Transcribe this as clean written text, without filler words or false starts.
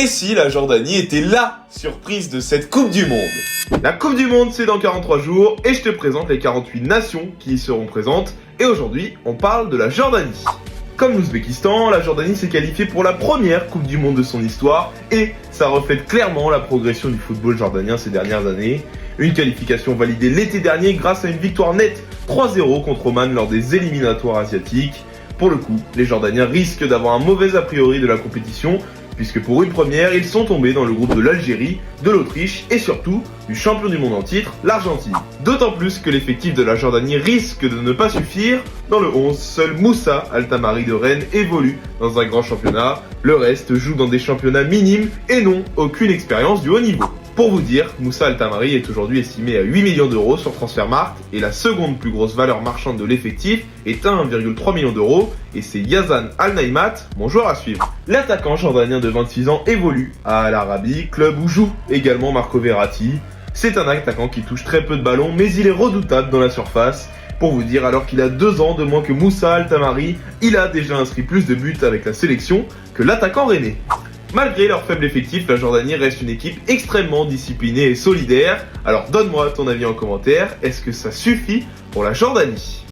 Et si la Jordanie était la surprise de cette Coupe du Monde? La Coupe du Monde, c'est dans 43 jours et je te présente les 48 nations qui y seront présentes. Et aujourd'hui, on parle de la Jordanie. Comme l'Ouzbékistan, la Jordanie s'est qualifiée pour la première Coupe du Monde de son histoire et ça reflète clairement la progression du football jordanien ces dernières années. Une qualification validée l'été dernier grâce à une victoire nette 3-0 contre Oman lors des éliminatoires asiatiques. Pour le coup, les Jordaniens risquent d'avoir un mauvais a priori de la compétition, puisque pour une première, ils sont tombés dans le groupe de l'Algérie, de l'Autriche et surtout du champion du monde en titre, l'Argentine. D'autant plus que l'effectif de la Jordanie risque de ne pas suffire. Dans le 11, seul Moussa Al-Tamari de Rennes évolue dans un grand championnat. Le reste joue dans des championnats minimes et n'ont aucune expérience du haut niveau. Pour vous dire, Moussa Al-Tamari est aujourd'hui estimé à 8 millions d'euros sur Transfermarkt et la seconde plus grosse valeur marchande de l'effectif est à 1,3 million d'euros et c'est Yazan Al-Naïmat, mon joueur à suivre. L'attaquant jordanien de 26 ans évolue à Al Arabi, club où joue également Marco Verratti. C'est un attaquant qui touche très peu de ballons mais il est redoutable dans la surface. Pour vous dire, alors qu'il a 2 ans de moins que Moussa Al-Tamari, il a déjà inscrit plus de buts avec la sélection que l'attaquant rennais. Malgré leur faible effectif, la Jordanie reste une équipe extrêmement disciplinée et solidaire. Alors donne-moi ton avis en commentaire, est-ce que ça suffit pour la Jordanie ?